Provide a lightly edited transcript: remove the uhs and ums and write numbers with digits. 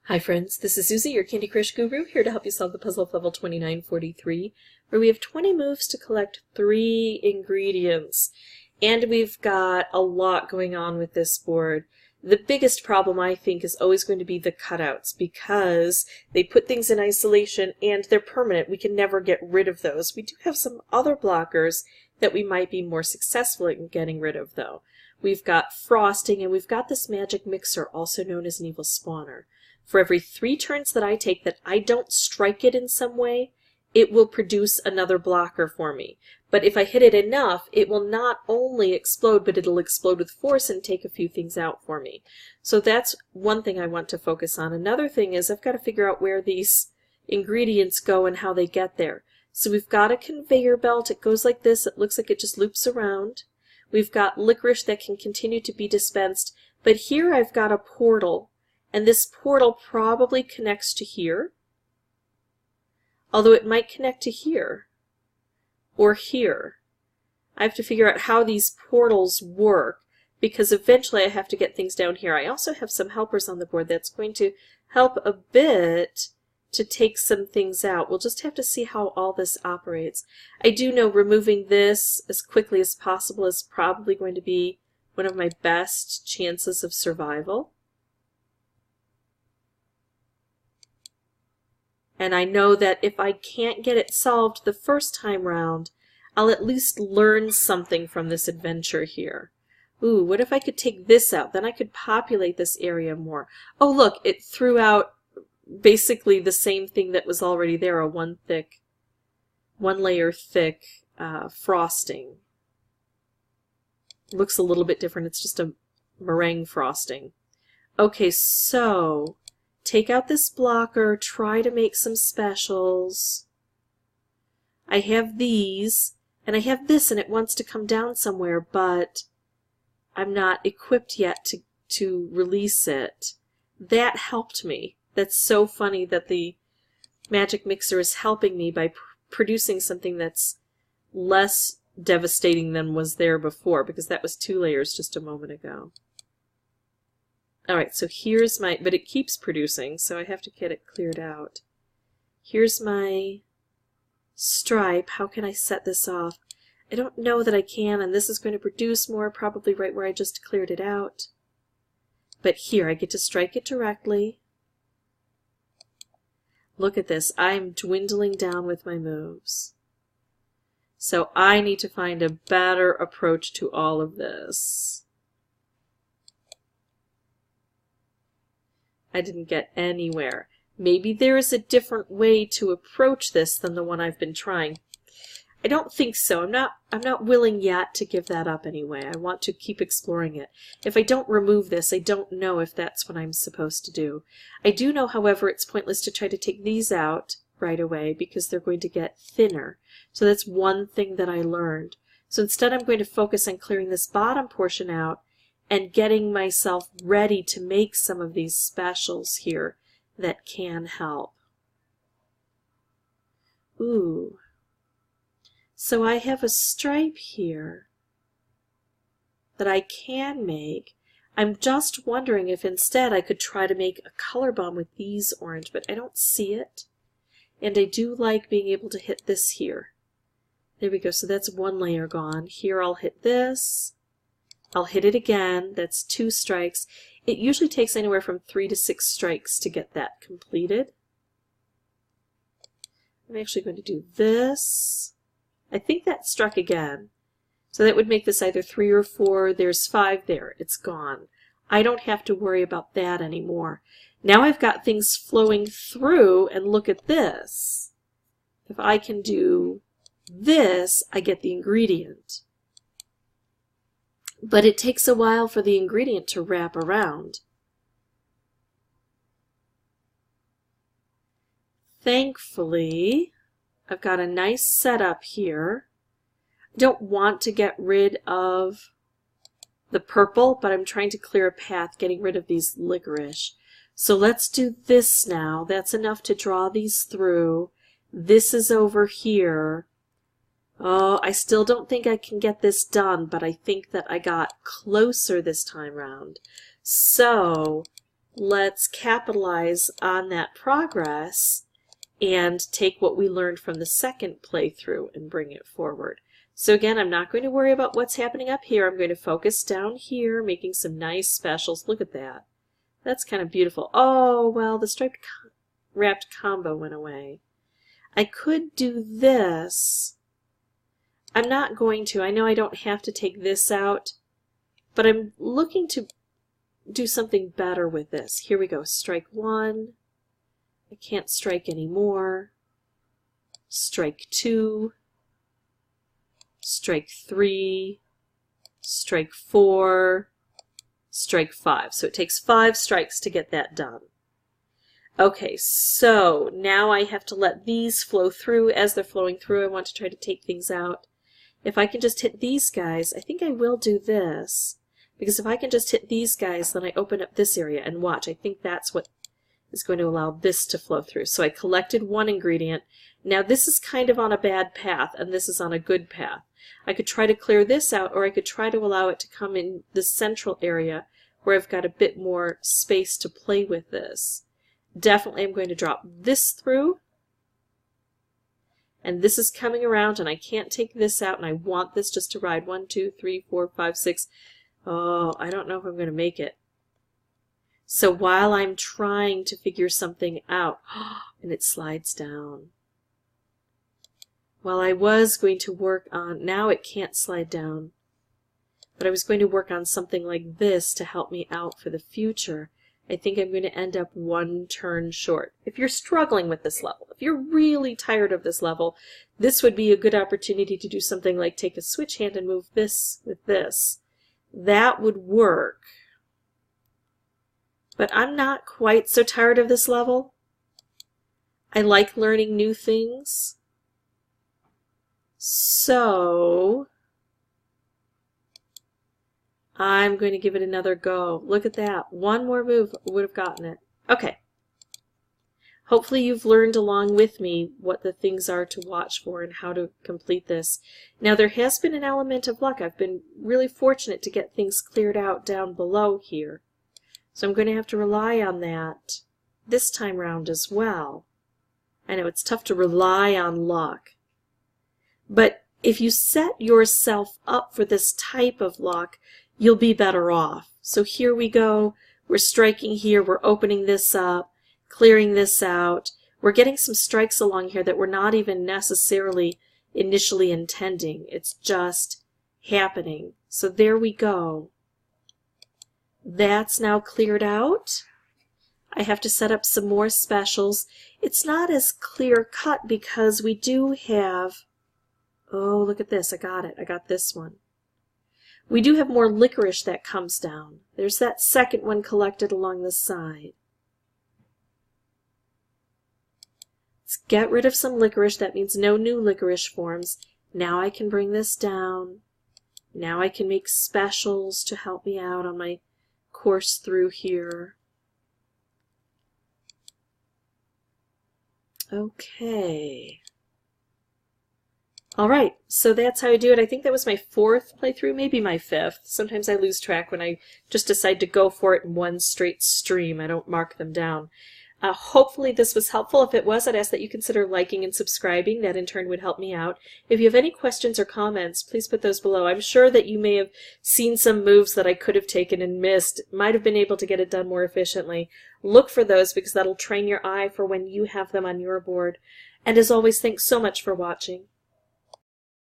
Hi friends, this is Susie, your Candy Crush Guru, here to help you solve the puzzle of level 2943, where we have 20 moves to collect 3 ingredients. And we've got a lot going on with this board. The biggest problem, I think, is always going to be the cutouts, because they put things in isolation and they're permanent. We can never get rid of those. We do have some other blockers that we might be more successful in getting rid of, though. We've got frosting, and we've got this magic mixer, also known as an evil spawner. For every 3 turns that I take that I don't strike it in some way, it will produce another blocker for me. But if I hit it enough, it will not only explode, but it'll explode with force and take a few things out for me. So that's one thing I want to focus on. Another thing is I've got to figure out where these ingredients go and how they get there. So we've got a conveyor belt. It goes like this. It looks like it just loops around. We've got licorice that can continue to be dispensed. But here I've got a portal. And this portal probably connects to here, although it might connect to here or here. I have to figure out how these portals work, because eventually I have to get things down here. I also have some helpers on the board that's going to help a bit to take some things out. We'll just have to see how all this operates. I do know removing this as quickly as possible is probably going to be one of my best chances of survival. And I know that if I can't get it solved the first time round, I'll at least learn something from this adventure here. Ooh, what if I could take this out? Then I could populate this area more. Oh look, it threw out basically the same thing that was already there, a one layer thick frosting. Looks a little bit different, it's just a meringue frosting. Okay, so take out this blocker, try to make some specials. I have these, and I have this, and it wants to come down somewhere, but I'm not equipped yet to release it. That helped me. That's so funny that the magic mixer is helping me by producing something that's less devastating than was there before, because that was 2 layers just a moment ago. Alright, so here's my, but it keeps producing, so I have to get it cleared out. Here's my stripe. How can I set this off? I don't know that I can, and this is going to produce more, probably right where I just cleared it out. But here, I get to strike it directly. Look at this. I'm dwindling down with my moves. So I need to find a better approach to all of this. I didn't get anywhere. Maybe there is a different way to approach this than the one I've been trying. I don't think so. I'm not willing yet to give that up anyway. I want to keep exploring it. If I don't remove this, I don't know if that's what I'm supposed to do. I do know, however, it's pointless to try to take these out right away because they're going to get thinner. So that's one thing that I learned. So instead I'm going to focus on clearing this bottom portion out and getting myself ready to make some of these specials here that can help. Ooh. So I have a stripe here that I can make. I'm just wondering if instead I could try to make a color bomb with these orange, but I don't see it. And I do like being able to hit this here. There we go, so that's 1 layer gone. Here I'll hit this. I'll hit it again. That's 2 strikes. It usually takes anywhere from 3 to 6 strikes to get that completed. I'm actually going to do this. I think that struck again. So that would make this either 3 or 4. There's 5 there. It's gone. I don't have to worry about that anymore. Now I've got things flowing through, and look at this. If I can do this, I get the ingredient. But it takes a while for the ingredient to wrap around. Thankfully, I've got a nice setup here. I don't want to get rid of the purple, but I'm trying to clear a path getting rid of these licorice. So let's do this now. That's enough to draw these through. This is over here. Oh, I still don't think I can get this done, but I think that I got closer this time round. So let's capitalize on that progress and take what we learned from the second playthrough and bring it forward. So again, I'm not going to worry about what's happening up here. I'm going to focus down here, making some nice specials. Look at that. That's kind of beautiful. Oh, well, the striped wrapped combo went away. I could do this. I'm not going to. I know I don't have to take this out, but I'm looking to do something better with this. Here we go. Strike 1. I can't strike anymore. Strike 2. Strike 3. Strike 4. Strike 5. So it takes 5 strikes to get that done. Okay, so now I have to let these flow through. As they're flowing through, I want to try to take things out. If I can just hit these guys, I think I will do this. Because if I can just hit these guys, then I open up this area and watch. I think that's what is going to allow this to flow through. So I collected one ingredient. Now this is kind of on a bad path, and this is on a good path. I could try to clear this out, or I could try to allow it to come in the central area where I've got a bit more space to play with this. Definitely I'm going to drop this through. And this is coming around, and I can't take this out, and I want this just to ride 1, 2, 3, 4, 5, 6. Oh, I don't know if I'm going to make it. So while I'm trying to figure something out, and it slides down. While I was going to work on, now it can't slide down, but I was going to work on something like this to help me out for the future. I think I'm going to end up one turn short. If you're struggling with this level, if you're really tired of this level, this would be a good opportunity to do something like take a switch hand and move this with this. That would work. But I'm not quite so tired of this level. I like learning new things. So I'm going to give it another go. Look at that. One more move would have gotten it. Okay. Hopefully you've learned along with me what the things are to watch for and how to complete this. Now there has been an element of luck. I've been really fortunate to get things cleared out down below here. So I'm going to have to rely on that this time round as well. I know it's tough to rely on luck. But if you set yourself up for this type of luck, you'll be better off. So here we go. We're striking here. We're opening this up, clearing this out. We're getting some strikes along here that we're not even necessarily initially intending. It's just happening. So there we go. That's now cleared out. I have to set up some more specials. It's not as clear cut because we do have, oh, look at this. I got it. I got this one. We do have more licorice that comes down. There's that second one collected along the side. Let's get rid of some licorice. That means no new licorice forms. Now I can bring this down. Now I can make specials to help me out on my course through here. Okay. Alright, so that's how I do it. I think that was my 4th playthrough, maybe my 5th. Sometimes I lose track when I just decide to go for it in one straight stream. I don't mark them down. Hopefully this was helpful. If it was, I'd ask that you consider liking and subscribing. That in turn would help me out. If you have any questions or comments, please put those below. I'm sure that you may have seen some moves that I could have taken and missed. Might have been able to get it done more efficiently. Look for those because that'll train your eye for when you have them on your board. And as always, thanks so much for watching.